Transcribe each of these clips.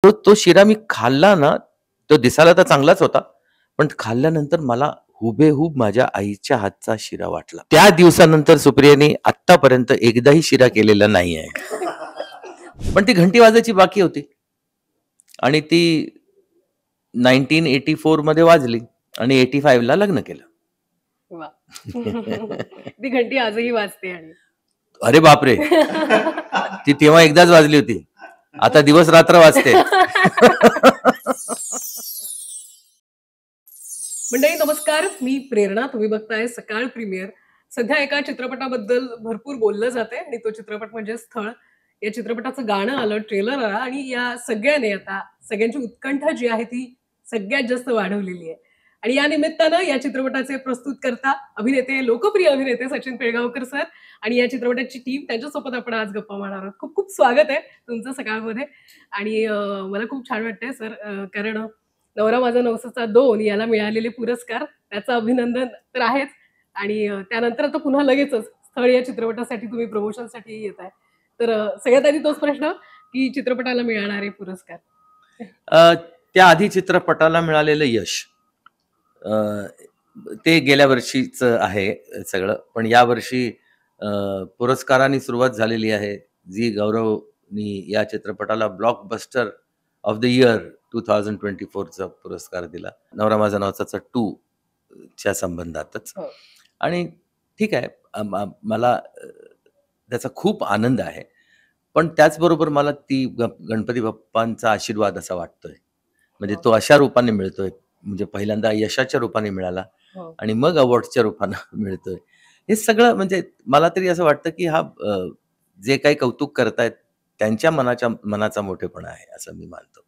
तो तो शिरा मी खाल्ला ना, तो दिसायला तर चांगलाच होता. पण खाल्ल्यानंतर मला हुबेहूब माझ्या आईच्या हातचा शिरा वाटला. त्या दिवसानंतर सुप्रियाने आत्तापर्यंत एकदाही शिरा केलेला नाही आहे. पण ती घंटी वाजायची बाकी होती आणि ती 1984 मध्ये वाजली आणि 85 ला लग्न केलं. वाह! ती घंटी आजही वाजते आणि अरे बापरे! ती तेव्हा एकदाच वाजली होती. आता दिवस रात्र वाजते. मंडळी नमस्कार, मी प्रेरणा. तुम्ही बघताय सकाळ प्रीमियर. सध्या एका चित्रपटाबद्दल भरपूर बोललं जातंय आणि तो चित्रपट म्हणजे स्थळ. या चित्रपटाचं गाणं आलं, ट्रेलर आला आणि या सगळ्याने आता सगळ्यांची उत्कंठा जी आहे ती सगळ्यात जास्त वाढवलेली आहे. आणि या निमित्तानं या चित्रपटाचे प्रस्तुतकर्ता, अभिनेते, लोकप्रिय अभिनेते सचिन पिळगावकर सर आणि या चित्रपटाची टीम त्यांच्यासोबत आपण आज गप्पा मारणार आहोत. खूप खूप स्वागत आहे तुमचं सकाळमध्ये आणि मला खूप छान वाटतंय सर कारण नवरा माझा नवसाचा 2 याला मिळालेले पुरस्कार त्याचं अभिनंदन तर आहेच आणि त्यानंतर आता पुन्हा लगेचच स्थळ या चित्रपटासाठी तुम्ही प्रमोशनसाठी येत आहे. तर सगळ्यात आधी तोच प्रश्न की चित्रपटाला मिळणारे पुरस्कार. त्याआधी चित्रपटाला मिळालेलं यश ते गेल्या वर्षीचं आहे सगळं. पण यावर्षी पुरस्कारांनी सुरुवात झालेली आहे. झी गौरवनी या चित्रपटाला ब्लॉकबस्टर ऑफ द इयर 2024चा पुरस्कार दिला. नवरा माझा नवसाचा 2 च्या संबंधातच. हो. आणि ठीक आहे, मला त्याचा खूप आनंद आहे. पण त्याचबरोबर मला ती गणपती बाप्पांचा आशीर्वाद असा वाटतोय. म्हणजे तो अशा रूपाने मिळतोय. म्हणजे पहिल्यांदा यशाच्या रूपाने मिळाला हो. आणि मग अवॉर्ड्सच्या रूपानं मिळतोय. हे सगळं म्हणजे मला तरी असं वाटतं, की हा जे काही कौतुक करतायत त्यांच्या मनाचा मोठेपणा आहे असं मी मानतो.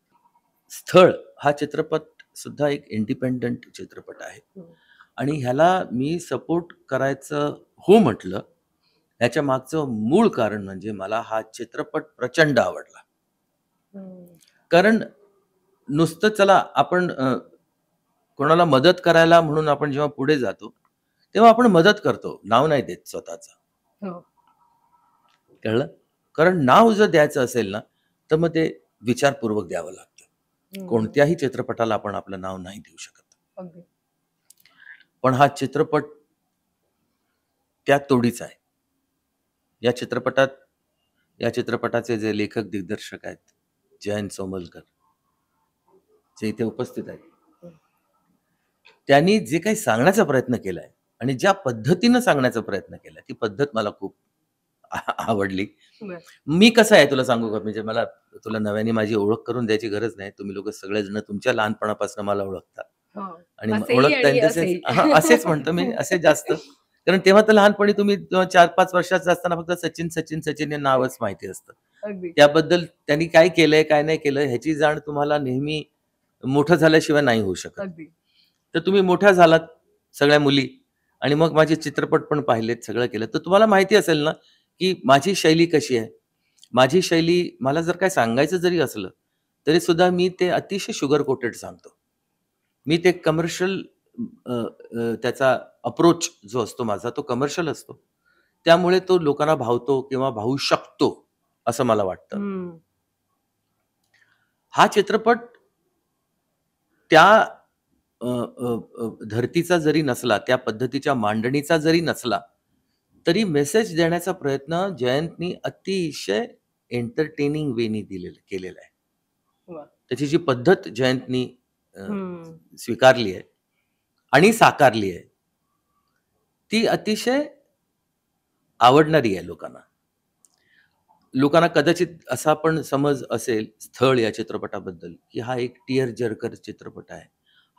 स्थळ हा चित्रपट सुद्धा एक इंडिपेंडंट चित्रपट आहे हं. आणि ह्याला मी सपोर्ट करायचं हो म्हटलं, ह्याच्या मागचं मूळ कारण म्हणजे मला हा चित्रपट प्रचंड आवडला. हं. कारण नुसतं चला आपण कोणाला मदत करायला म्हणून आपण जेव्हा पुढे जातो, तेव्हा आपण मदत करतो. नाव नाही देत स्वतःचं. हो. कळलं? कारण नाव जर द्यायचं असेल ना, तर मग ते विचारपूर्वक द्यावं लागतं. हं. कोणत्याही चित्रपटाला आपण आपलं नाव नाही देऊ शकत. अगदी. पण हा चित्रपट त्या तोडीचा आहे. या चित्रपटाचे जे लेखक दिग्दर्शक आहेत, जयंत सोमलकर, जे इथे उपस्थित आहेत. हं. त्यांनी जे काही सांगण्याचा प्रयत्न केलाय आणि ज्या पद्धतीनं सांगण्याचा प्रयत्न केलाय, ती पद्धत मला खूप आवडली. बरं. मी कसं आहे तुला सांगू का? म्हणजे मला तुला नव्याने माझी ओळख करून द्यायची गरज नाही. तुम्ही लोकं सगळेजण तुमच्या लहानपणापासून मला ओळखता. हो. आणि असेही ओळखता इन आणि द सेन्स असेही. असेच म्हणतो मी, असे जास्त. कारण तेव्हा तर लहानपणी तुम्ही 4-5 वर्षाचा असताना फक्त सचिन, सचिन, सचिन हे नावच माहिती असतं. अगदी. त्याबद्दल त्यांनी काय केलंय, काय नाही केलं ह्याची जाण तुम्हाला नेहमी मोठं झाल्याशिवाय नाही होऊ शकत. अगदी. तर तुम्ही मोठ्या झालात सगळ्या मुली आणि मग माझे चित्रपट पण पाहिलेत, सगळं केलं. तर तुम्हाला माहिती असेल ना, की माझी शैली कशी आहे. माझी शैली मला जर काय सांगायचं जरी असलं, तरी सुद्धा मी ते अतिशय शुगर कोटेड सांगतो. मी ते कमर्शियल त्याचा अप्रोच जो असतो माझा तो कमर्शियल असतो. त्यामुळे तो लोकांना भावतो किंवा भावू शकतो, असं मला वाटतं. हं. हा चित्रपट त्या अ, अ, धर्तीचा जरी नसला, त्या पद्धतीच्या मांडणीचा जरी नसला, तरी मेसेज देण्याचा प्रयत्न जयंतनी अतिशय एंटरटेनिंग वेनी केलेला आहे. वाह! त्याची जी पद्धत जयंतनी अ, हं. स्वीकारली आहे आणि साकारली आहे, ती अतिशय आवडणारी आहे लोकांना. लोकांना कदाचित असा पण समज असेल स्थळ या चित्रपटाबद्दल, की हा एक टिअर जर्कर चित्रपट आहे.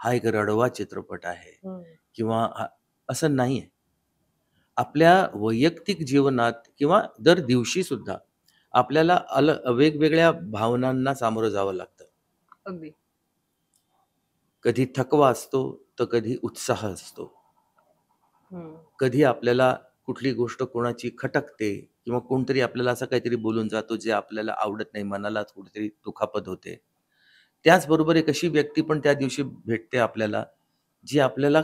हा एक रडवा चित्रपट आहे हं. किंवा असं नाहीये. आपल्या वैयक्तिक जीवनात किंवा दर दिवशी सुद्धा आपल्याला वेगवेगळ्या भावनांना सामोरं जावं लागतं. अगदी. कधी थकवा असतो, तर कधी उत्साह असतो. हं. कधी आपल्याला कुठली गोष्ट कोणाची खटकते किंवा कोणतरी आपल्याला असं काहीतरी बोलून जातो, जे आपल्याला आवडत नाही, मनाला कुठेतरी दुखापत होते. त्याचबरोबर एक अशी व्यक्ती पण त्या दिवशी भेटते आपल्याला, जी आपल्याला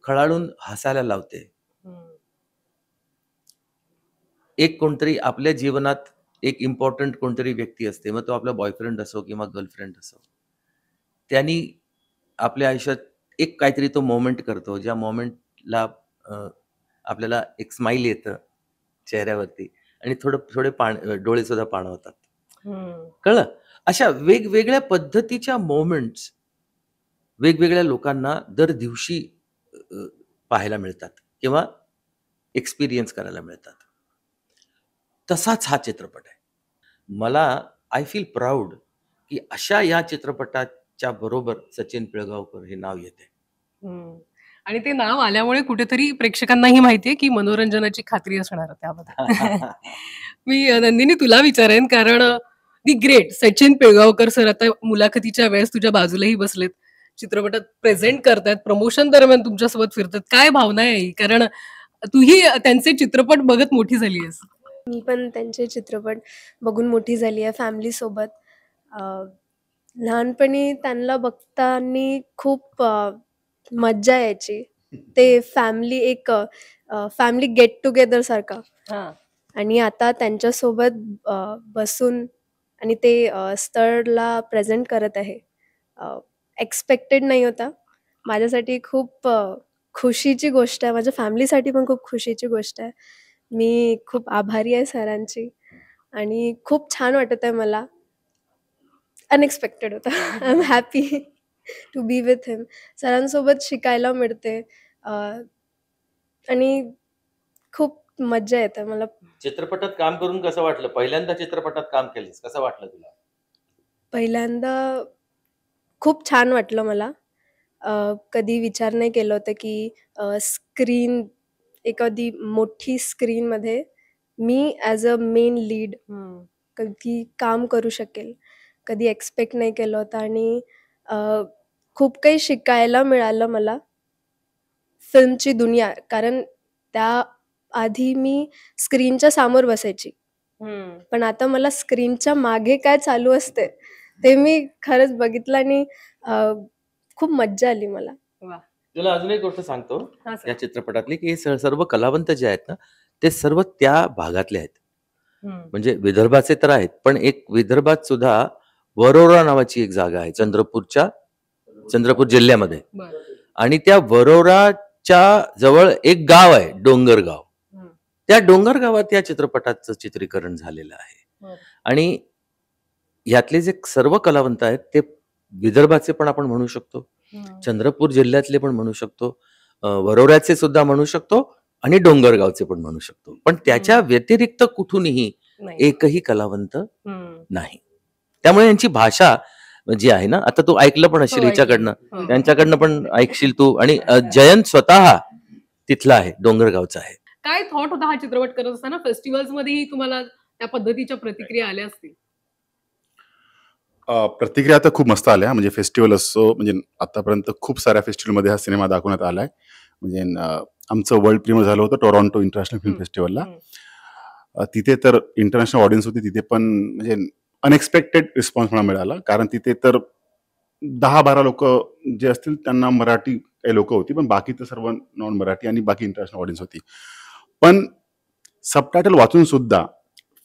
खळाळून हसायला लावते. हं. एक कोणतरी आपल्या जीवनात एक इम्पॉर्टंट कोणतरी व्यक्ती असते, मग तो आपला बॉयफ्रेंड असो किंवा गर्लफ्रेंड असो. त्यांनी आपल्या आयुष्यात एक काहीतरी तो मोमेंट करतो, ज्या मोमेंटला आपल्याला एक स्माईल येतं चेहऱ्यावरती आणि थोडे डोळेसुद्धा पाणवतात. हं. कळलं? अशा वेगवेगळ्या पद्धतीच्या मोमेंट्स वेगवेगळ्या लोकांना दर दिवशी अ, पाहायला मिळतात किंवा एक्सपिरियन्स करायला मिळतात. तसाच हा चित्रपट आहे. मला आय फील प्राउड की अशा या चित्रपटाच्या बरोबर सचिन पिळगावकर हे नाव येतंय. हं. आणि ते नाव आल्यामुळे कुठेतरी प्रेक्षकांनाही माहितीये, की मनोरंजनाची खात्री असणार त्यामध्ये. मी नंदिनी तुला विचारेन कारण the great Sachin Pilgaonkar sir आता मुलाखतीच्या वेळेस तुझ्या बाजूलाही बसलेत. चित्रपटात प्रेझेंट करतायत. प्रमोशन दरम्यान तुमच्यासोबत फिरतात. काय भावना आहे ही? कारण तूही त्यांचे चित्रपट बघत मोठी झाली आहेस. मी पण त्यांचे चित्रपट बघून मोठी झाली आहे फॅमिलीसोबत. लहानपणी त्यांना बघताना खूप मज्जा यायची. ते फॅमिली एक फॅमिली गेट टुगेदर सारखा. हां. आणि आता त्यांच्यासोबत बसून आणि ते स्थळला प्रेझेंट करत आहे. एक्सपेक्टेड नाही होता. माझ्यासाठी खूप खुशीची गोष्ट आहे. माझ्या फॅमिलीसाठी पण खूप खुशीची गोष्ट आहे. मी खूप आभारी आहे सरांची आणि खूप छान वाटत आहे मला. अनएक्सपेक्टेड होतं. I am happy to be with him. सरांसोबत शिकायला मिळते आणि खूप मज्जा येते मला. चित्रपटात काम करून कसं वाटलं? पहिल्यांदा चित्रपटात काम केलंस, कसं वाटलं तुला? पहिल्यांदा खूप छान वाटलं मला. कधी विचार नाही केलं होतं की स्क्रीन एखादी मोठी स्क्रीनमध्ये मी ॲज अ मेन लीड हं. कधी काम करू शकेल. कधी एक्सपेक्ट नाही केलं होतं आणि खूप काही शिकायला मिळालं मला फिल्मची दुनिया. कारण त्याआधी मी स्क्रीनच्या समोर बसायची. हं. पण आता मला स्क्रीनच्या मागे काय चालू असते ते मी खरंच बघितलं आणि खूप मज्जा आली मला. वाह! तुला अजून एक गोष्ट सांगतो हां सर. या चित्रपटातली, की हे सर्व कलावंत जे आहेत ना, ते सर्व त्या भागातले आहेत. हं. म्हणजे विदर्भाचे तर आहेत, पण एक विदर्भात सुद्धा वरोरा नावाची एक जागा आहे चंद्रपूर जिल्ह्यामध्ये. बरं. आणि त्या वरोराच्या जवळ एक गाव आहे, डोंगरगाव. हं. त्या डोंगरगावात या चित्रपटाचं चित्रीकरण झालेलं आहे. बरं. आणि यातले जे सर्व कलावंत आहेत, ते विदर्भाचे पण आपण म्हणू शकतो. हं. चंद्रपूर जिल्ह्यातले पण म्हणू शकतो. वरोऱ्याचे सुद्धा म्हणू शकतो आणि डोंगरगावचे पण म्हणू शकतो. पण त्याच्या व्यतिरिक्त कुठूनही नाही. एकही कलावंत हं. नाही. त्यामुळे यांची भाषा जी आहे ना, आता तू ऐकलं पण असशील हो, ऐकलं. हिच्याकडनं, हो. त्यांच्याकडनं पण ऐकशील तू. आणि जयंत स्वतः तिथला आहे, डोंगरगावचा आहे. काय थॉट होता हा चित्रपट करत असताना? फेस्टिव्हल्समध्येही तुम्हाला त्या पद्धतीच्या प्रतिक्रिया आल्या असतील? प्रतिक्रिया तर खूप मस्त आल्या. म्हणजे फेस्टिव्हल असो, म्हणजे आतापर्यंत खूप साऱ्या फेस्टिव्हलमध्ये हा सिनेमा दाखवण्यात आलाय. म्हणजे आमचं वर्ल्ड प्रीमियर झालं होतं टोरॉन्टो इंटरनॅशनल फिल्म हं. फेस्टिव्हलला. हं. तिथे तर इंटरनॅशनल ऑडियन्स होती. तिथे पण म्हणजे अनएक्सपेक्टेड रिस्पॉन्स मला मिळाला. कारण तिथे तर 10-12 लोकं जे असतील त्यांना मराठी काही लोकं होती. पण बाकी तर सर्व नॉन मराठी आणि बाकी इंटरनॅशनल ऑडियन्स होती. पण सबटायटल वाचून सुद्धा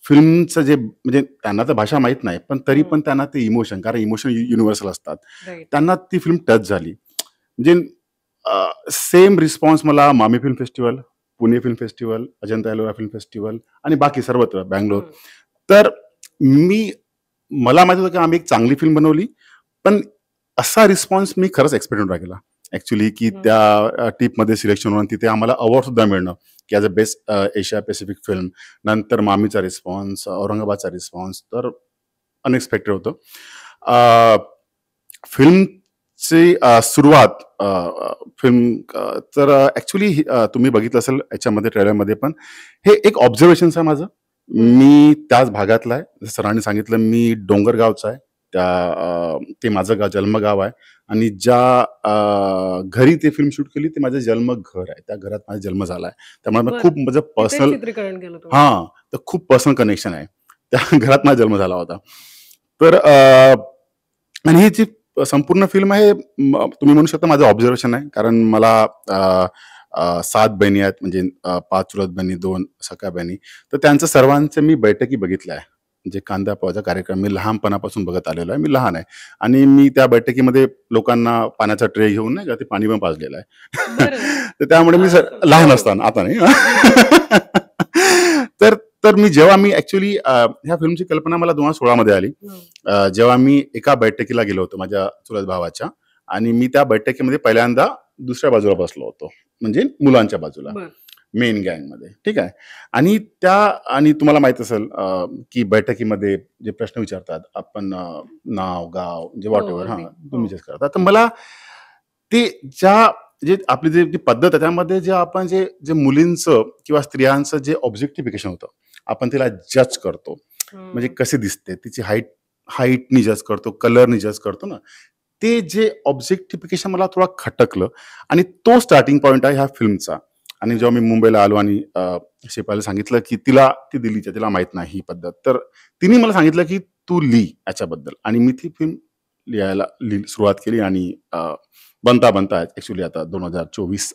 फिल्मचं जे म्हणजे त्यांना तर भाषा माहीत नाही, पण तरी पण त्यांना ते इमोशन, कारण इमोशन युनिव्हर्सल असतात. राइट. त्यांना ती फिल्म टच झाली. म्हणजे सेम रिस्पॉन्स मला मामी film festival, Pune film festival, Ajanta Ellora film festival आणि बाकी सर्वत्र बंगलोर. हं. तर मला माहिती होतं की आम्ही एक चांगली फिल्म बनवली, पण असा रिस्पॉन्स मी खरंच एक्सपेक्ट नव्हता केला. ॲक्च्युअली की हं. त्या टीपमध्ये सिलेक्शन होऊन तिथे आम्हाला अवॉर्ड सुद्धा मिळणं की as a best Asia Pacific film. नंतर मामीचा रिस्पॉन्स, औरंगाबादचा रिस्पॉन्स तर अनएक्सपेक्टेड होतं. फिल्मची सुरुवात तर ॲक्च्युली तुम्ही बघितलं असेल याच्यामध्ये ट्रेलरमध्ये पण हे एक ऑब्झर्वेशन्स आहे माझं. मी त्याच भागातला आहे. जसं सरांनी सांगितलं मी डोंगरगावचा आहे. ते माझं जन्मगाव आहे आणि ज्या घरी ते फिल्म शूट केली ते माझं जन्मघर आहे. त्या घरात माझा जन्म झाला आहे. त्यामुळे बरं. खूप माझं तिथेच पर्सनल चित्रीकरण केलं तुम्ही? तर खूप पर्सनल कनेक्शन आहे. त्या घरात माझा जन्म झाला होता. तर आणि ही जी संपूर्ण फिल्म आहे तुम्ही म्हणू शकता माझं ऑब्झर्वेशन आहे. कारण मला 7 बहिणी आहेत, म्हणजे 5 चुलत बहिणी, 2 सख्या बहिणी. तर त्यांचं सर्वांच्या मी बैठकी बघितल्या आहे. जे कांदा पोहाचा कार्यक्रम मी लहानपणापासून बघत आलेलो आहे. मी लहान आहे आणि मी त्या बैठकीमध्ये लोकांना पाण्याचा ट्रे घेऊन नाही का ते पाणी पण पाजलेलं आहे. बरं. तर त्यामुळे मी लहान असताना, आता नाही. तर तर जेव्हा मी ऍक्च्युली ह्या फिल्मची कल्पना मला 2016 मध्ये आली. जेव्हा मी एका बैठकीला गेलो होतो माझ्या चुलत भावाच्या, आणि मी त्या बैठकीमध्ये पहिल्यांदा दुसऱ्या बाजूला बसलो होतो, म्हणजे मुलांच्या बाजूला, बरं. मेन गँगमध्ये. ठीक आहे. आणि तुम्हाला माहित असेल की बैठकीमध्ये जे प्रश्न विचारतात आपण, नाव, गाव, जे व्हॉट एव्हर, अगदी. तुम्ही जे करता, तर मला ते जे आपली जी पद्धत आहे त्यामध्ये जे आपण जे मुलींचं किंवा स्त्रियांचं जे ऑब्जेक्टिफिकेशन होतं, आपण तिला जज करतो, म्हणजे कशी दिसते, तिची हाईटनी जज करतो, कलरनी जज करतो ना, ते जे ऑब्जेक्टिफिकेशन मला थोडा खटकलं, आणि तो स्टार्टिंग पॉइंट आहे ह्या फिल्मचा. आणि जेव्हा मी मुंबईला आलो आणि शेफालीला सांगितलं की तिला माहित नाही ही पद्धत, तर तिने मला सांगितलं की तू लिही याच्याबद्दल, आणि मी ती फिल्म लिहायला सुरुवात केली, आणि बनता ऍक्च्युली आता 2024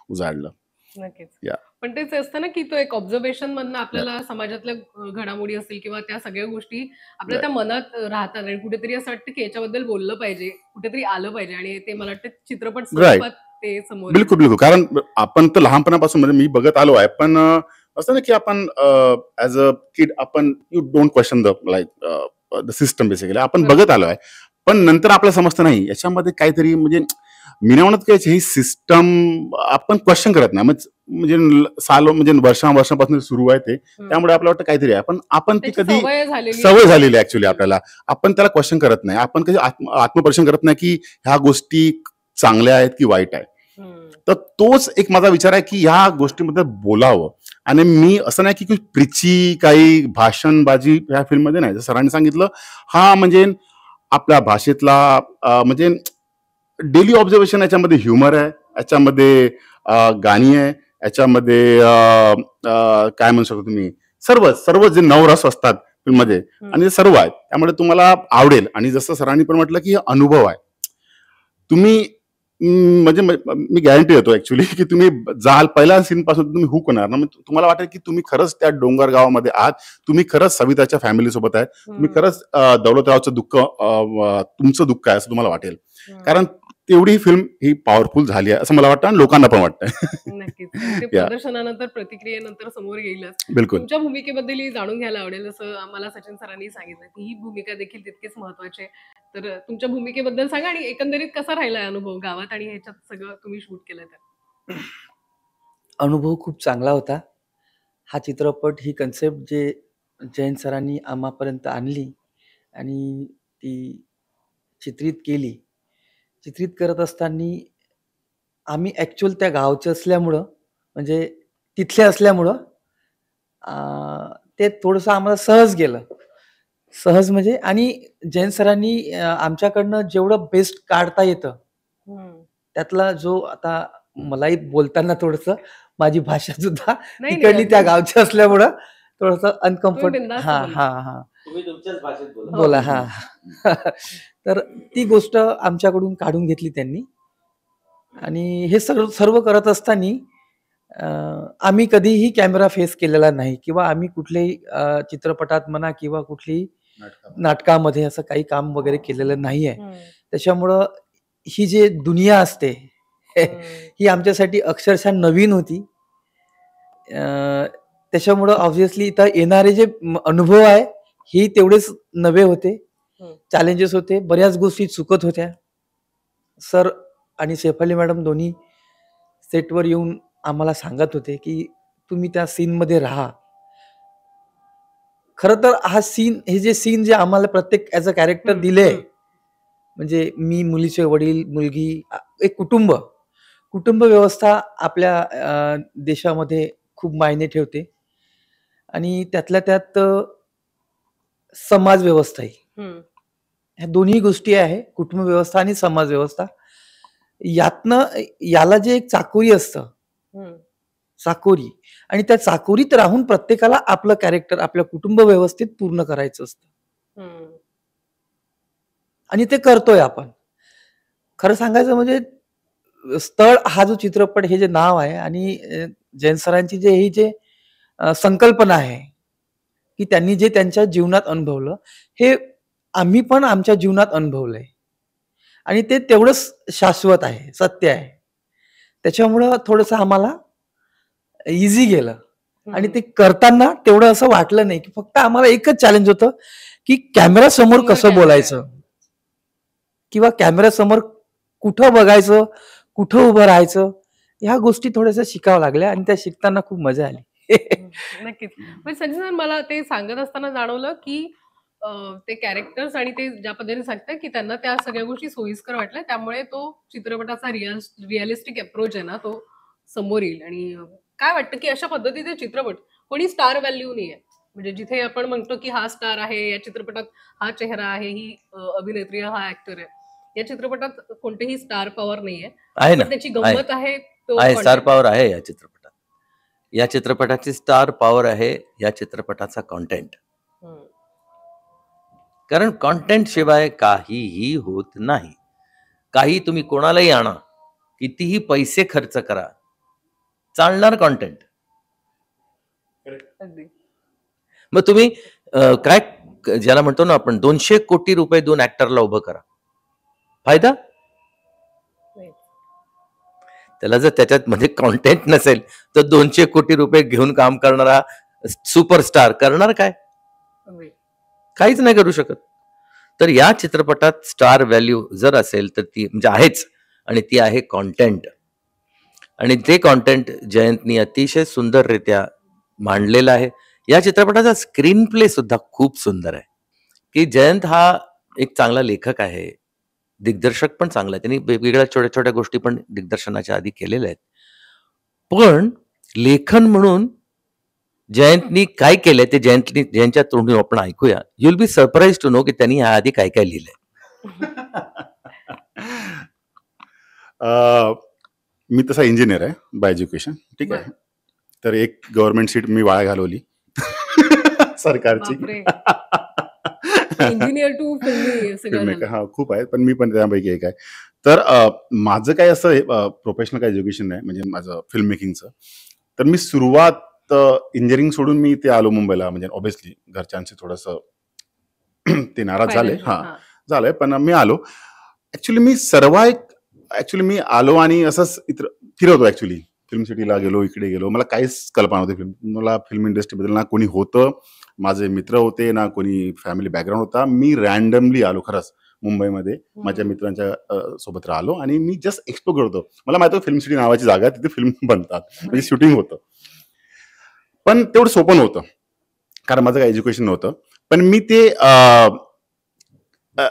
उजाडलं. नक्कीच. या. पण तेच असतं ना, की तो एक ऑब्झर्वेशन मधनं आपल्याला समाजातल्या घडामोडी असतील किंवा त्या सगळ्या गोष्टी आपल्या त्या मनात राहतात, आणि कुठेतरी असं वाटतं की याच्याबद्दल बोललं पाहिजे, कुठेतरी आलं पाहिजे, आणि ते मला वाटतं चित्रपट स्वरूपात ते समोर बिलकुल बिलकुल. कारण आपण तर लहानपणापासून, म्हणजे मी बघत आलो आहे, पण असं ना की आपण ऍज अ किड आपण you don't question the system, basically आपण बरोबर. बघत आलोय. पण नंतर आपल्याला समजतं नाही याच्यामध्ये काहीतरी, म्हणजे मी नाही म्हणत की ही सिस्टम आपण क्वेश्चन करत नाही, म्हणजे म्हणजे वर्षांपासून सुरू आहे ते, त्यामुळे आपल्याला वाटतं काहीतरी आहे, पण आपण ती त्याची कधी सवय सवय झालेली आहे ऍक्च्युली आपल्याला. आपण त्याला क्वेश्चन करत नाही, आपण कधी आत्मपरीक्षण करत नाही की ह्या गोष्टी चांगल्या आहेत की वाईट आहे. तर तोच एक माझा विचार आहे की ह्या गोष्टीमध्ये बोलावं. आणि मी असं नाही की प्रिची काही भाषणबाजी ह्या फिल्ममध्ये नाही. सरांनी सांगितलं, हा म्हणजे आपल्या भाषेतला म्हणजे डेली ऑब्झर्वेशन, याच्यामध्ये ह्युमर आहे, याच्यामध्ये गाणी आहे, याच्यामध्ये काय म्हणू शकतो तुम्ही, सर्व जे नवरस असतात फिल्ममध्ये, आणि ते सर्व आहेत, त्यामुळे तुम्हाला आवडेल. आणि जसं सरांनी पण म्हटलं की अनुभव आहे, तुम्ही म्हणजे मी गॅरंटी देतो ऍक्च्युली की तुम्ही जाल पहिल्या सीन पासून तुम्ही हुक होणार ना, तुम्हाला वाटेल की तुम्ही खरंच त्या डोंगर गावामध्ये आहात, तुम्ही खरंच सविताच्या फॅमिली सोबत आहेत, तुम्ही खरंच दौलतरावचं दुःख तुमचं दुःख आहे असं तुम्हाला वाटेल. कारण तेवढी फिल्म ही पॉवरफुल झाली आहे असं मला वाटतं, आणि लोकांना पण वाटतंय. नक्कीच. ते प्रदर्शनानंतर, प्रतिक्रियेनंतर समोर येईलच. बिलकुल. तुमच्या भूमिकेबद्दल जाणून घ्यायला आवडेल. जसं आम्हाला सचिन सरांनी सांगितलं की ही भूमिका देखील तितकीच महत्वाची आहे. तर तुमच्या भूमिकेबद्दल सांगा, आणि एकंदरीत कसा राहिला अनुभव गावात आणि ह्याच्यात सगळं तुम्ही शूट केलं तर? अनुभव खूप चांगला होता. हा चित्रपट, ही कन्सेप्ट जे जयंत सरांनी आम्हापर्यंत आणली आणि ती चित्रित केली. चित्रित करत असताना आम्ही ॲक्चुअल त्या गावचे असल्यामुळं, म्हणजे तिथले असल्यामुळं ते थोडंसं आम्हाला सहज गेलं. सहज म्हणजे, आणि जयंत सरांनी आमच्याकडनं जेवढं बेस्ट काढता येतं, त्यातला जो, आता मलाही बोलताना थोडंसं माझी भाषा सुद्धा नाही, तिकडली त्या गावची असल्यामुळं थोडंसं तुम्ही अनकम्फर्ट बिनधास्त हां, बोला. हां, हां. तुम्ही तुमच्याच भाषेत बोला. बोला. हां. तर ती गोष्ट आमच्याकडून काढून घेतली त्यांनी. आणि हे सर्व करत असताना आम्ही कधीही कॅमेरा फेस केलेला नाही, किंवा आम्ही कुठल्याही चित्रपटात म्हणा किंवा कुठल्याही नाटकामध्ये असं काही काम वगैरे केलेलं नाही आहे. त्याच्यामुळं ही जी दुनिया असते ही आमच्यासाठी अक्षरशः नवीन होती. त्याच्यामुळं ऑब्व्हियसली इथं येणारे जे अनुभव आहे हे तेवढेच नवे होते. चॅलेंजेस होते, बऱ्याच गोष्टी चुकत होत्या. सर आणि शेफाली मॅडम दोन्ही सेटवर येऊन आम्हाला सांगत होते की तुम्ही त्या सीनमध्ये राहा. खरं तर हे जे सीन जे आम्हाला प्रत्येक ॲज अ कॅरेक्टर दिले, म्हणजे मी, मुलीचे वडील, मुलगी, एक कुटुंब व्यवस्था आपल्या देशामध्ये खूप मायने ठेवते, आणि त्यातल्या त्यात समाज व्यवस्थाही. ह्या दोन्ही गोष्टी आहे, कुटुंब व्यवस्था आणि समाज व्यवस्था. याला जे एक चाकोरी असतं, चाकोरी, आणि त्या चाकोरीत राहून प्रत्येकाला आपलं कॅरेक्टर आपल्या कुटुंब व्यवस्थेत पूर्ण करायचं असतं, आणि ते करतोय आपण. खरं सांगायचं म्हणजे स्थळ हा जो चित्रपट, हे जे नाव आहे, आणि जयंत सरांची ही जे संकल्पना आहे की त्यांनी जे त्यांच्या जीवनात अनुभवलं हे आम्ही पण आमच्या जीवनात अनुभवलंय आणि ते तेवढंच शाश्वत आहे, सत्य आहे. त्याच्यामुळं थोडंसं आम्हाला इझी गेलं आणि ते करताना तेवढं असं वाटलं नाही, की फक्त आम्हाला एकच चॅलेंज होतं, की कॅमेरासमोर समोर कसं कॅमेरा आहे. बोलायचं किंवा कॅमेरासमोर कुठं बघायचं, कुठं उभं राहायचं, ह्या गोष्टी थोड्याशा शिकाव्या लागल्या आणि त्या शिकताना खूप मजा आली. नक्कीच. पण संजय सर मला ते सांगत असताना जाणवलं, की ते कॅरेक्टर्स आणि ते ज्या पद्धतीने सांगताय, की त्यांना त्या सगळ्या गोष्टी सोयीस्कर वाटल्या. त्यामुळे तो चित्रपटाचा रिअलिस्टिक अप्रोच आहे ना, तो समोर येईल. आणि काय वाटतं, की अशा पद्धतीचे चित्रपट कोणी स्टार व्हॅल्यू नाहीये. म्हणजे जिथे आपण म्हणतो, की हा स्टार आहे, या चित्रपटात हा चेहरा आहे, ही अभिनेत्री आहे, हा ॲक्टर आहे. या चित्रपटात कोणतेही स्टार पॉवर नाहीये. आहे ना, पण त्याची आहे. गंमत आहे तो आहे, स्टार कॉन्टेंट. पॉवर आहे या चित्रपटात. या चित्रपटाची स्टार पॉवर आहे या चित्रपटाचा कंटेंट. हं. कारण कंटेंट शिवाय काहीही होत नाही. काही तुम्ही कोणालाही आणा, कितीही पैसे खर्च करा, चालणार कंटेंट. अगदी. मग तुम्ही काय ज्याला म्हणतो ना आपण 200 कोटी रुपये 2 ॲक्टरला उभं करा. फायदा? नाही. त्याला जर त्याच्यामध्ये कंटेंट नसेल, तर 200 कोटी रुपये घेऊन काम करणारा सुपरस्टार करणार काय? अगदी. काहीच नाही करू शकत. तर या चित्रपटात स्टार व्हॅल्यू जर असेल तर ती म्हणजे आहेच आणि ती आहे कंटेंट. आणि ते कंटेंट जयंतनी अतिशय सुंदररित्या मांडलेलं आहे. या चित्रपटाचा स्क्रीन प्ले सुद्धा खूप सुंदर आहे, की जयंत हा एक चांगला लेखक आहे. दिग्दर्शक पण चांगला आहे. त्यांनी वेगवेगळ्या छोट्या-छोट्या गोष्टी पण दिग्दर्शनाच्या आधी केलेल्या आहेत. पण लेखन म्हणून जयंतनी काय केलंय ते जयंतच्या तोंडून आपण ऐकूया. You will be surprised to know की त्यांनी याआधी काय-काय लिहिलंय. मी तसा इंजिनियर आहे बाय एज्युकेशन, ठीक आहे. बरं. तर एक गव्हर्नमेंट सीट मी वाया घालवली सरकारची. बापरे! इंजिनिअर टू फिल्मी सगळं फिल्ममेकर झालं. हा खूप आहेत, पण मी पण त्यापैकी एक आहे. तर माझं काय असं प्रोफेशनल काय एज्युकेशन नाही, म्हणजे माझं फिल्म मेकिंगचं. तर मी सुरुवात इंजिनिअरिंग सोडून मी इथे आलो मुंबईला, म्हणजे ऑब्व्हियसली घरच्यांचे थोडंसं ते नाराज झाले. फायनान्शियल. हां, हां. झालंय, पण मी आलो. ॲक्च्युली मी आलो आणि असंच इतर फिरत होतो. ॲक्च्युली फिल्म सिटीला गेलो, इकडे गेलो. मला काहीच कल्पना नव्हती मला फिल्म इंडस्ट्रीबद्दल. ना कोणी होतं, माझे मित्र होते, ना कोणी फॅमिली बॅकग्राऊंड होता. मी रँडमली आलो खरंच मुंबईमध्ये. माझ्या हं. मित्रांच्या सोबत राहिलो आणि मी जस्ट एक्सप्लोर करत होतो. मला माहिती होतं फिल्म सिटी नावाची जागा आहे, तिथे फिल्म बनतात, म्हणजे राइट. शूटिंग होतं. पण तेवढं सोपं नव्हतं, कारण माझं काही एज्युकेशन नव्हतं. पण मी ते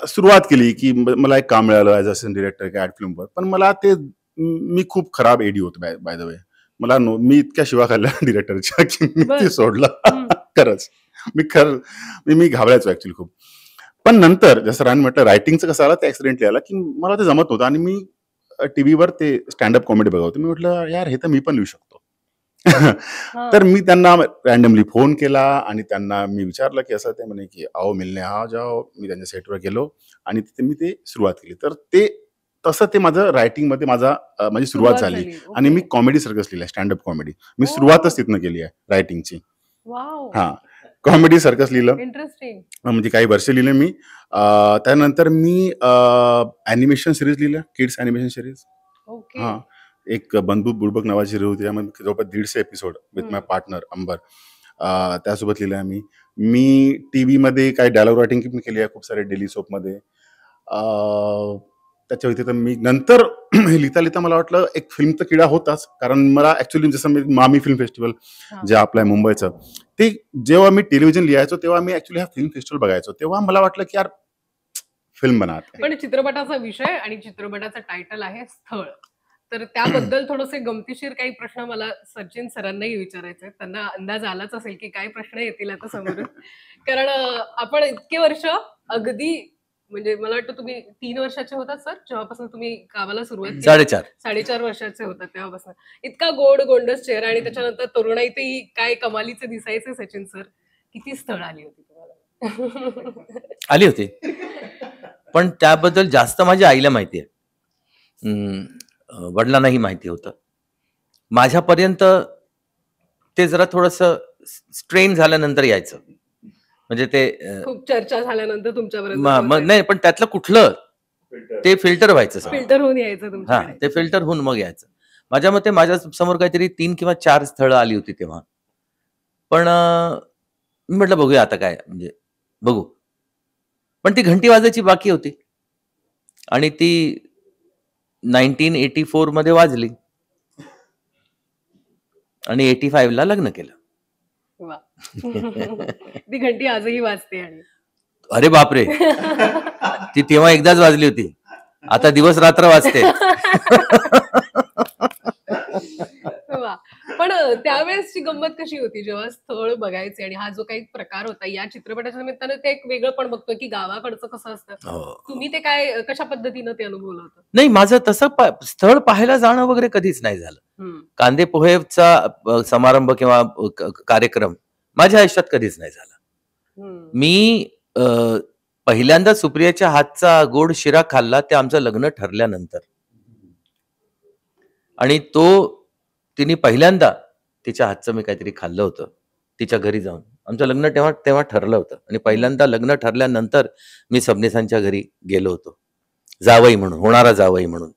सुरुवात केली, की मला एक काम मिळालं ॲज असिस्टंट डिरेक्टर एका ॲड फिल्मवर. पण मला ते मी खूप खराब एडी होतो बाय द वे. मी इतक्या शिवा खाल्ल्या डिरेक्टरच्या, की मी ते बरं. सोडलं. हं. खरंच. मी घाबरायचो ॲक्च्युली खूप. पण नंतर जसं रान म्हटलं रायटिंगचं कसं आलं, ते ॲक्सिडेंटली आलं, की मला ते जमत नव्हतं आणि मी टीव्हीवर ते स्टँडअप कॉमेडी बघत होतो. मी म्हटलं, "यार, हे तर मी पण लिहू शकतो." तर हां. मी त्यांना रँडमली फोन केला आणि त्यांना मी विचारलं, की असं. ते म्हणे, की "आओ मिलने आ जाओ." मी त्यांच्या सेटवर गेलो आणि तिथे मी ते सुरुवात केली. तर तसं ते माझं रायटिंगमध्ये माझी सुरुवात सुरुवात झाली. झाली. आणि मी ओके. कॉमेडी सर्कस लिहिलं, स्टँडअप कॉमेडी. मी ओह! सुरुवातच तिथनं केली आहे रायटिंगची. वॉव! हां, कॉमेडी सर्कस लिहिलं. इंटरेस्टिंग. म्हणजे काही वर्ष लिहिले मी. त्यानंतर मी ॲनिमेशन सीरीज लिहिलं, किड्स ॲनिमेशन सीरीज. ओके. हां, एक बंधू बुडबक नावाची सीरीज होती. त्यामध्ये जवळपास 150 एपिसोड विथ माय हं. पार्टनर अंबर. त्यासोबत लिहिलं आहे मी. मी टीव्हीमध्ये काही डायलॉग रायटिंग पण केली आहे खूप सारे डेली सोपमध्ये. त्याच्या व्यतिरिक्त मी नंतर लिहिता मला वाटलं एक फिल्मचा किडा होताच. कारण मला ॲक्च्युअली जसं मी मामी फिल्म फेस्टिवल हां. जे आपलं आहे मुंबईचं, ते जेव्हा मी टेलिव्हिजन लिहायचो तेव्हा मी ॲक्च्युअली हा फिल्म फेस्टिवल बघायचो. तेव्हा मला वाटलं, की यार फिल्म बनाते हैं. पण चित्रपटाचा विषय आणि चित्रपटाचं टायटल आहे स्थळ. तर त्याबद्दल थोडेसे गमतीशीर काही प्रश्न मला सचिन सरांनाही विचारायचे आहेत. त्यांना अंदाज आलाच असेल, की काय प्रश्न येतील आता समोरून. कारण आपण इतके वर्ष अगदी म्हणजे मला वाटतं तुम्ही 3 वर्षाचे होतात सर, जेव्हापासून तुम्ही कामाला सुरुवात केली? 4.5. 4.5 वर्षाचे होतात तेव्हापासून. इतका गोड गोंडस चेहरा आणि त्याच्यानंतर तरुणाईतही काय कमालीचे दिसायचे सचिन सर. किती स्थळ आली होती तुम्हाला? आली होती. पण त्याबद्दल जास्त माझ्या आईला माहिती आहे. वडिलांनाही माहिती होतं. माझ्यापर्यंत ते जरा थोडंसं स्ट्रेन झाल्यानंतर यायचं. म्हणजे ते खूप चर्चा झाल्यानंतर तुमच्यापर्यंत मग नाही, पण त्यातलं कुठलं ते फिल्टर व्हायचं सगळं. फिल्टर होऊन यायचं हा, तुमच्याकडे. ते फिल्टर होऊन मग यायचं. माझ्या मते माझ्या समोर काहीतरी 3 किंवा 4 स्थळं आली होती तेव्हा. पण मी म्हटलं बघूया आता काय, म्हणजे बघू. पण ती घंटी वाजायची बाकी होती आणि ती 1984 मध्ये वाजली आणि 85 ला लग्न केलं. वा. ती घंटी आजही वाजते आणि अरे बापरे, ती तेव्हा एकदाच वाजली होती, आता दिवस रात्र वाजते. वा. पण त्यावेळेसची गंमत कशी होती जेव्हा स्थळ बघायचे आणि हा जो काही प्रकार होता या चित्रपटाच्या निमित्तानं ते एक वेगळं पण बघतोय की गावाकडचं कसं असतं, हो. तुम्ही ते काय कशा पद्धतीनं ते अनुभवलं होतं? नाही, माझं तसं स्थळ पाहायला जाणं वगैरे कधीच नाही झालं. हम्म. कांदे पोहेचा समारंभ किंवा कार्यक्रम माझ्या आयुष्यात कधीच नाही झाला. हम्म. मी पहिल्यांदा सुप्रियाच्या हातचा गोड शिरा खाल्ला ते आमचं लग्न ठरल्यानंतर, आणि तो तिने पहिल्यांदा तिच्या हातचं मी काहीतरी खाल्लं होतं तिच्या घरी जाऊन. आमचं लग्न तेव्हा तेव्हा ठरलं होतं आणि पहिल्यांदा लग्न ठरल्यानंतर मी सबनीसांच्या घरी गेलो होतो, जावई म्हणून, होणारा जावई म्हणून.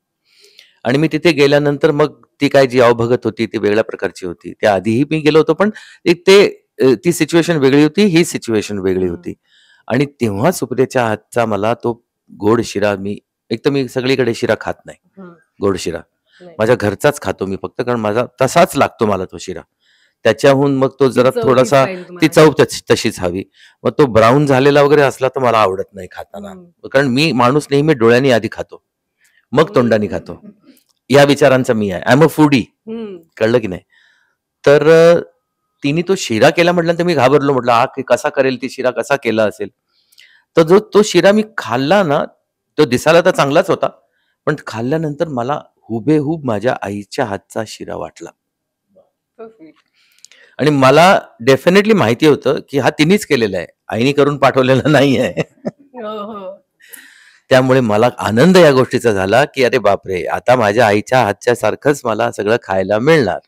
आणि मी तिथे गेल्यानंतर मग ती काय जी अवभगत होती ती वेगळ्या प्रकारची होती. त्या आधीही मी गेलो होतो, पण ती सिच्युएशन वेगळी होती, ही सिच्युएशन वेगळी होती. आणि तेव्हा सुप्रियाच्या हातचा मला तो गोड शिरा, एक तर मी सगळीकडे शिरा खात नाही, हम्म. गोड शिरा नाही. माझ्या घरचाच खातो मी फक्त, कारण माझा तसाच लागतो मला तो शिरा. त्याच्याहून मग तो जरा ती चव थोडासा, तीच पाहिजे ती तुम्हाला. चव तशीच हवी. मग तो ब्राऊन झालेला वगैरे असला तर मला आवडत नाही खाताना, हम्म. कारण मी माणूस नेहमी डोळ्यांनी आधी खातो मग तोंडाने खातो, या विचारांचा मी आहे. आय एम अ फूडी, हम्म. कळलं की नाही. तर तिने तो शिरा केला म्हटल्यानंतर मी घाबरलो. म्हटलं हा कसा करेल, ती शिरा कसा केला असेल. तर तो शिरा मी खाल्ला ना, तो दिसायला तर चांगलाच होता, पण खाल्ल्यानंतर मला हुबेहूब माझ्या आईच्या हातचा शिरा वाटला. So sweet. आणि मला डेफिनेटली माहिती होतं की हा तिनेच केलेला आहे, आईने करून पाठवलेला नाही आहे. हो, हो. त्यामुळे मला आनंद या गोष्टीचा झाला की अरे बापरे, आता माझ्या आईच्या हातच्या सारखंच मला सगळं खायला मिळणार.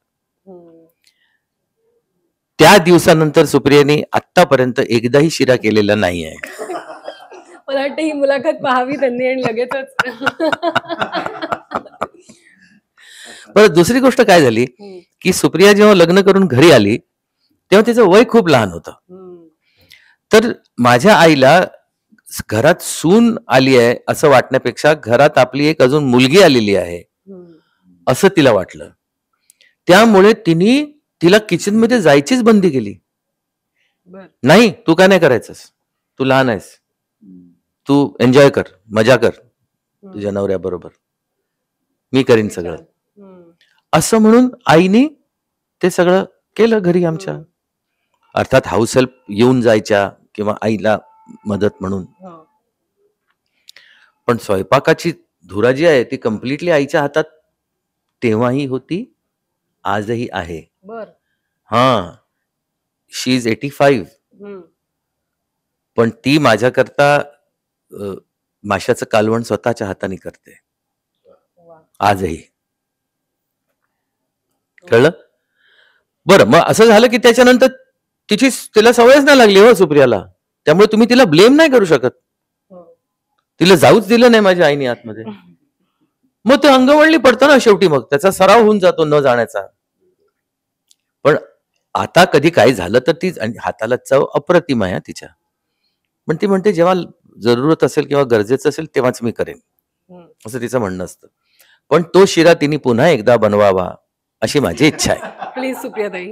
हम्म. त्या दिवसानंतर सुप्रियाने आतापर्यंत एकदाही शिरा केलेला नाही आहे. मला वाटतं ही मुलाखत पाहावी त्यांनी आणि लगेचच. परत दुसरी गोष्ट काय झाली हम्म. की सुप्रिया जेव्हा लग्न करून घरी आली तेव्हा तिचं वय खूप लहान होतं. हम्म. तर माझ्या आईला घरात सून आली आहे असं वाटण्यापेक्षा घरात आपली एक अजून मुलगी आलेली आहे हम्म. असं तिला वाटलं. त्यामुळे तिला किचन मध्ये जायचीच बंदी केली. बर. नाही, तू काय नाही करायचंस, तू लहान आहेस, तू एन्जॉय कर, मजा कर तुझ्या नवऱ्याबरोबर, मी करीन सगळं, हम्म. असं म्हणून आईने ते सगळं केलं घरी आमच्या. अर्थात हाऊस हेल्प येऊन जायच्या किंवा आईला मदत म्हणून, हो. पण स्वयंपाकाची धुरा जी आहे ती कम्प्लिटली आईच्या हातात तेव्हाही होती, आजही आहे. बर. हा, शी इज 85, हम्म. पण ती माझ्याकरता माशाचं कालवण स्वतःच्या हाताने करते वा. आजही. कळलं? बरं, मग असं झालं की त्याच्यानंतर तिला सवयच नाही लागली हो सुप्रियाला, त्यामुळे तुम्ही तिला ब्लेम नाही करू शकत. हो. तिला जाऊच दिलं नाही माझ्या आईने आतमध्ये, मग ते अंगवळणी पडतं ना शेवटी, मग त्याचा सराव होऊन जातो न जाण्याचा. पण आता कधी काही झालं तर ती, आणि हाताला चव अप्रतिम आहे तिच्या, पण ती म्हणते जेव्हा जरूरत असेल किंवा गरजेचं असेल तेव्हाच मी करेन, हम्म. असं तिचं म्हणणं असतं. पण तो शिरा तिने पुन्हा एकदा बनवावा अशी माझी इच्छा आहे. प्लीज सुप्रियाताई.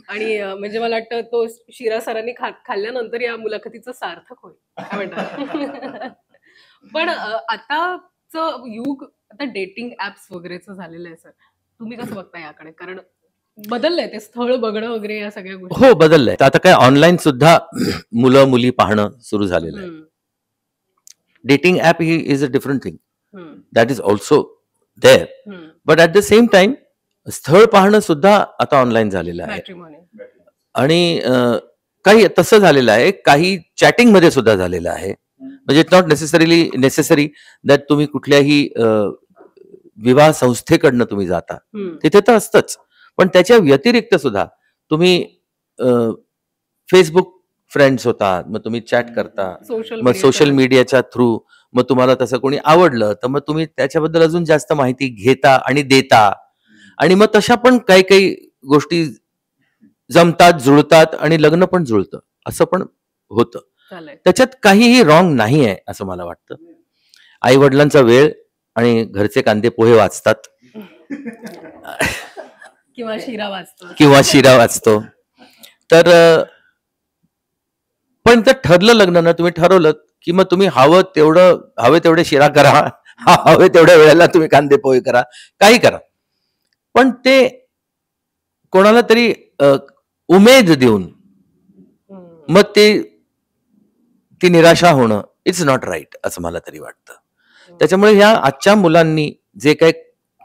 आणि म्हणजे मला वाटतं तो शिरा सरांनी खाल्ल्यानंतर या मुलाखतीचं सार्थक होईल, काय म्हणतात. पण आताचं युग आता डेटिंग ऍप्स वगैरेचं झालेलं आहे सर, तुम्ही कसं बघता याकडे? कारण बदललंय ते स्थळ बघणं वगैरे या सगळ्या गोष्टी. हो, बदललंय. आता काय ऑनलाईन सुद्धा मुलं मुली पाहणं सुरू झालेलं आहे. हम्म. Dating app he is a different thing, हम्म. दॅट इज ऑल्सो देअर, हम्म. But at the same time स्थळ पाहणं सुद्धा आता ऑनलाईन झालेलं आहे. मॅट्रिमोनी. आणि काही तसं झालेलं आहे, काही चॅटिंग मध्ये सुद्धा झालेलं आहे. म्हणजे इट्स नॉट नेसेसरी दॅट तुम्ही कुठल्याही विवाह संस्थेकडनं तुम्ही जाता, हम्म. तिथे तर असतंच, पण त्याच्या व्यतिरिक्त सुद्धा तुम्ही फेसबुक फ्रेंड्स होतात, मग तुम्ही चॅट करता, सोशल मग सोशल मीडियाच्या थ्रू मग तुम्हाला तसं कोणी आवडलं तर मग तुम्ही त्याच्याबद्दल अजून जास्त माहिती घेता आणि देता, आणि मग तशा पण काही काही गोष्टी जमतात, जुळतात आणि लग्न पण जुळतं, असं पण होतं. झालंय. त्याच्यात काहीही रॉंग नाही आहे असं मला वाटतं. आई वडिलांचा वेळ आणि घरचे कांदे पोहे वाचतात किंवा शिरा वाचतो. किंवा शिरा वाचतो. तर पण जर ठरलं लग्न ना, तुम्ही ठरवलं की मग तुम्ही हवे तेवढे शिरा करा, हवे तेवढ्या वेळेला तुम्ही कांदे पोहे करा, काही करा, पण ते कोणाला तरी उमेद देऊन हम्म. मग ती निराशा होणं इट्स नॉट राईट असं मला तरी वाटतं. त्याच्यामुळे ह्या आजच्या मुलांनी जे काही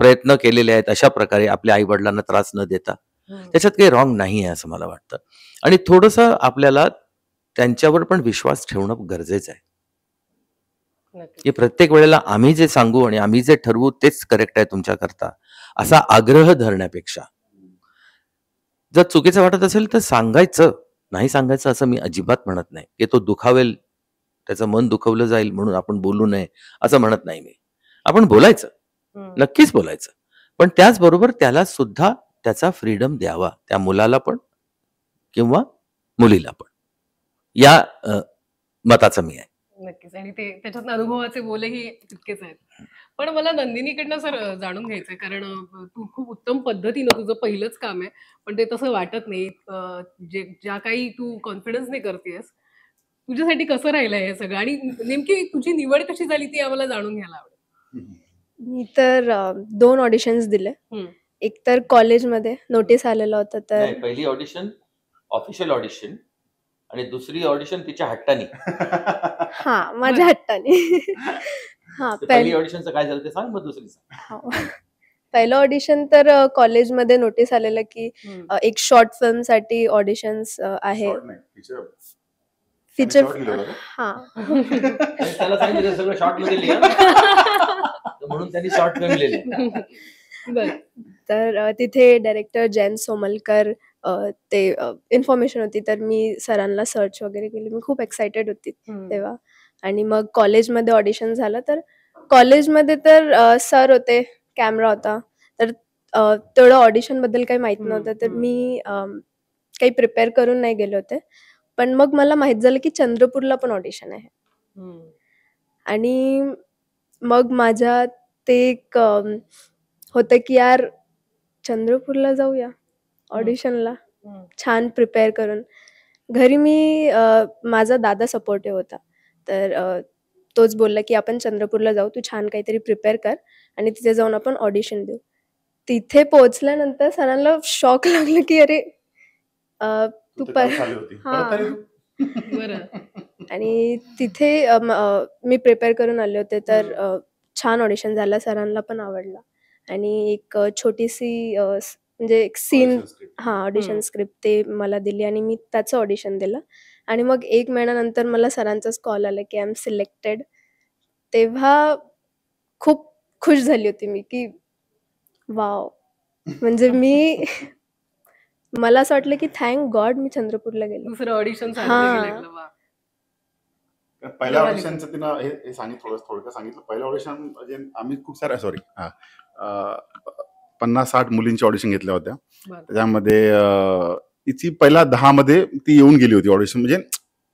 प्रयत्न केलेले आहेत अशा प्रकारे आपल्या आई वडिलांना त्रास न देता, हम्म. त्याच्यात काही रॉंग नाही आहे असं मला वाटतं. आणि थोडंसं आपल्याला त्यांच्यावर पण विश्वास ठेवणं गरजेचं आहे, नक्की. की प्रत्येक वेळेला आम्ही जे सांगू आणि आम्ही जे ठरवू तेच करेक्ट आहे तुमच्याकरता असा आग्रह धरण्यापेक्षा जर चुकीचं वाटत असेल तर सांगायचं, नाही सांगायचं असं मी अजिबात म्हणत नाही, की तो दुखावेल, त्याचं मन दुखवलं जाईल म्हणून आपण बोलू नये असं म्हणत नाही मी. आपण बोलायचं, हम्म. नक्कीच बोलायचं, पण त्याचबरोबर त्याला सुद्धा त्याचा फ्रीडम द्यावा, त्या मुलाला पण किंवा मुलीला पण. या मताचा मी आहे. नक्कीच. आणि ते त्याच्यात अनुभवाचे बोलही तितकेच आहेत. पण मला नंदिनीकडनं सर जाणून घ्यायचंय, कारण तू खूप उत्तम पद्धतीनं तुझं पहिलंच काम आहे, पण ते तसं वाटत नाही. ज्या काही तू कॉन्फिडन्सने करतेस, तुझ्यासाठी कसं राहिलंय हे सगळं, आणि नेमकी तुझी निवड कशी झाली ती आम्हाला जाणून घ्यायला आवडेल. मी तर 2 ऑडिशन्स दिले. हम्म. एक तर कॉलेजमध्ये नोटीस आलेलं होतं, तर नाही, पहिली ऑडिशन ऑफिशियल ऑडिशन आणि दुसरी ऑडिशन तिच्या हट्टानी. हां, माझ्या हट्टाने. हां, पहिली ऑडिशनचं काय झालं ते सांग, मग दुसरी सांग. हो. पहिलं ऑडिशन तर कॉलेजमध्ये नोटीस आलेलं की हम्म. एक शॉर्ट फिल्मसाठी ऑडिशन्स आहे. Short नाही, feature. फीचर short लिहिलं होतं का? हां. आणि त्याला सांगितलं सगळं शॉर्ट मध्ये लिहा, तर म्हणून त्यांनी शॉर्ट फिल्म लिहिली. बर. तर तिथे डायरेक्टर जयंत सोमलकर ते इन्फॉर्मेशन होती, तर मी सरांना सर्च वगैरे केली. मी खूप एक्सायटेड होती हम्म. तेव्हा. आणि मग कॉलेजमध्ये ऑडिशन झालं, तर कॉलेजमध्ये तर सर होते, कॅमेरा होता, तर तेवढं ऑडिशनबद्दल काही माहीत नव्हतं, तर मी काही प्रिपेअर करून नाही गेले होते. पण मग मला माहीत झालं की चंद्रपूरला पण ऑडिशन आहे. हम्म. आणि मग माझ्या ते एक होतं की यार चंद्रपूरला जाऊया ऑडिशनला, हम्म. छान प्रिपेअर करून. घरी मी माझा दादा सपोर्टिव्ह होता, तर तोच बोलला की आपण चंद्रपूरला जाऊ, तू छान काहीतरी प्रिपेअर कर आणि तिथे जाऊन आपण ऑडिशन देऊ. तिथे पोहोचल्यानंतर सरांना शॉक लागलं की अरे तू तर पर काल चालू होती. हां. परत आली तू. बरं. आणि तिथे मी प्रिपेअर करून आले होते, तर छान ऑडिशन झालं, सरांना पण आवडला. आणि एक छोटीशी म्हणजे एक सीन Audition script. हां, ऑडिशन हम्म. स्क्रिप्ट ते मला दिली आणि मी त्याचं ऑडिशन दिलं. आणि मग 1 महिन्यानंतर मला सरांचाच कॉल आला की आय एम सिलेक्टेड. तेव्हा खूप खुश झाली होती मी की वॉव! म्हणजे मी मला असं वाटलं की थँक गॉड मी चंद्रपूरला गेले. दुसरं ऑडिशन हां. वा. पहिल्या तेव्हा ऑडिशनचं तिनं हे थोडक्यात सांगितलं. पहिलं ऑडिशन म्हणजे आम्ही खूप साऱ्या 50-60 मुलींची ऑडिशन घेतल्या होत्या. बरं. त्याच्यामध्ये तिची पहिल्या 10 मध्ये ती येऊन गेली होती ऑडिशन. म्हणजे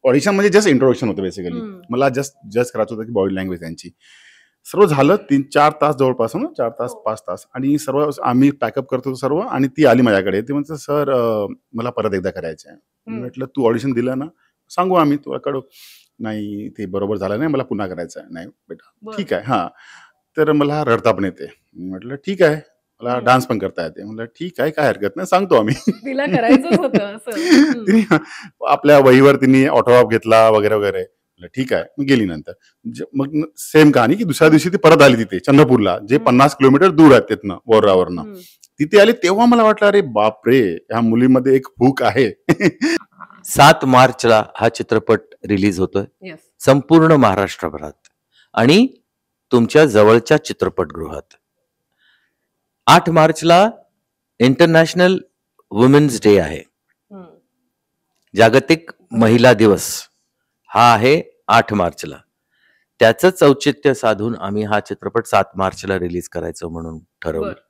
ऑडिशन म्हणजे जस्ट इंट्रोडक्शन होतं बेसिकली. हम्म. मला जस्ट करायचं होतं की बॉडी लँग्वेज त्यांची. सर्व झालं 3-4 तास जवळपास ना, 4 तास 5 तास, आणि सर्व आम्ही पॅकअप करतो सर्व, आणि ती आली माझ्याकडे. ती म्हणते सर मला परत एकदा करायचं आहे. मी म्हटलं तू ऑडिशन दिलं ना, सांगू आम्ही तुला कळू. नाही ते बरोबर झालं नाही, मला पुन्हा करायचं आहे. नाही बेटा बरं. ठीक आहे. हां, तर मला रडता पण येते. मी म्हटलं ठीक आहे, मला हम्म. डान्स पण करता येते. म्हटलं ठीक आहे, काय हरकत नाही, सांगतो आम्ही. तिला करायचंच होतं असं. हम्म. तिने आपल्या वहीवर तिने ऑटोग्राफ घेतला वगैरे वगैरे. म्हटलं ठीक आहे. मग गेली नंतर. मग सेम कहाणी की दुसऱ्या दिवशी ती परत आली तिथे चंद्रपूरला, जे हम्म. 50 किलोमीटर दूर आहेत तिथनं वररावरनं. हम्म. तिथे आली तेव्हा मला वाटलं अरे बापरे, ह्या मुलीमध्ये एक भूक आहे. 7 मार्चला हा चित्रपट रिलीज होतोय येस. संपूर्ण महाराष्ट्रभरात आणि तुमच्या जवळच्या चित्रपटगृहात. 8 मार्चला इंटरनॅशनल वुमेन्स डे आहे. हम्म. जागतिक महिला दिवस हा आहे 8 मार्चला. त्याचंच औचित्य साधून आम्ही हा चित्रपट 7 मार्चला रिलीज करायचं म्हणून ठरवलं. बरं.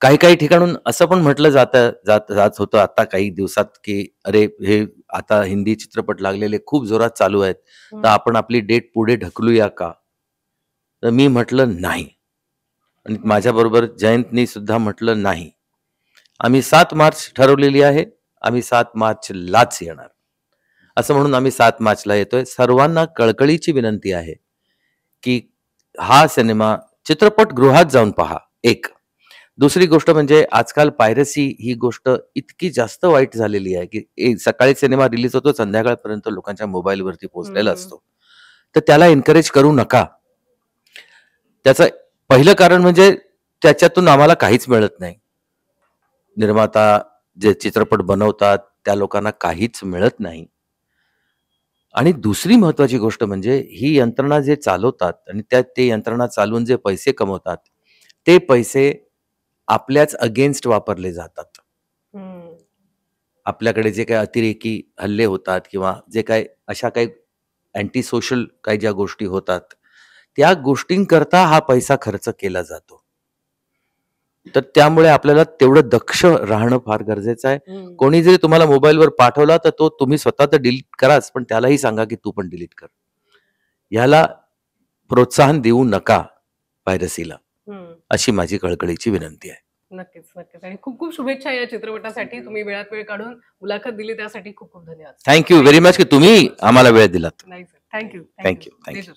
काही काही ठिकाणून असं पण म्हटलं जात होतं आता काही दिवसात, की अरे हे आता हिंदी चित्रपट लागलेले खूप जोरात चालू आहेत, तर हं. आपण आपली डेट पुढे ढकलूया का? तर मी म्हटलं नाही. आणि हं. माझ्याबरोबर जयंतनी सुद्धा म्हटलं नाही. आम्ही 7 मार्च ठरवलेली आहे. आम्ही 7 मार्चलाच येणार. असं म्हणून आम्ही 7 मार्चला येतोय. सर्वांना कळकळीची विनंती आहे, की हा सिनेमा चित्रपटगृहात जाऊन पहा. एक. दुसरी गोष्ट म्हणजे आजकाल पायरसी ही गोष्ट इतकी जास्त वाईट झालेली आहे, की सकाळी सिनेमा रिलीज होतो, संध्याकाळपर्यंत लोकांच्या मोबाईलवरती पोहोचलेला हं. असतो. तर त्याला एन्करेज करू नका. त्याचं पहिलं कारण म्हणजे त्याच्यातून आम्हाला काहीच मिळत नाही. निर्माता जे चित्रपट बनवतात त्या लोकांना काहीच मिळत नाही. आणि दुसरी महत्वाची गोष्ट म्हणजे ही यंत्रणा जे चालवतात आणि ते यंत्रणा चालवून जे पैसे कमवतात, ते पैसे आपल्याच अगेन्स्ट वापरले जातात. हं. आपल्याकडे जे काही अतिरेकी हल्ले होतात किंवा जे काही अशा काही अँटी सोशल काही ज्या गोष्टी होतात, त्या गोष्टींकरता हा पैसा खर्च केला जातो. तर त्यामुळे आपल्याला तेवढं दक्ष राहणं फार गरजेचं आहे. हं. कोणी जरी तुम्हाला मोबाईलवर पाठवला, तर तो तुम्ही स्वतः तर डिलीट कराच, पण त्यालाही सांगा की तू पण डिलीट कर. ह्याला प्रोत्साहन देऊ नका पायरसीला, हं. अशी माझी कळकळीची विनंती आहे. नक्कीच, नक्कीच. आणि खूप खूप शुभेच्छा या चित्रपटासाठी. तुम्ही वेळात वेळ काढून मुलाखत दिली त्यासाठी खूप खूप धन्यवाद. थँक यू व्हेरी मच की तुम्ही आम्हाला वेळ दिलात. नाही sir. Thank you. Thank you. Thank you.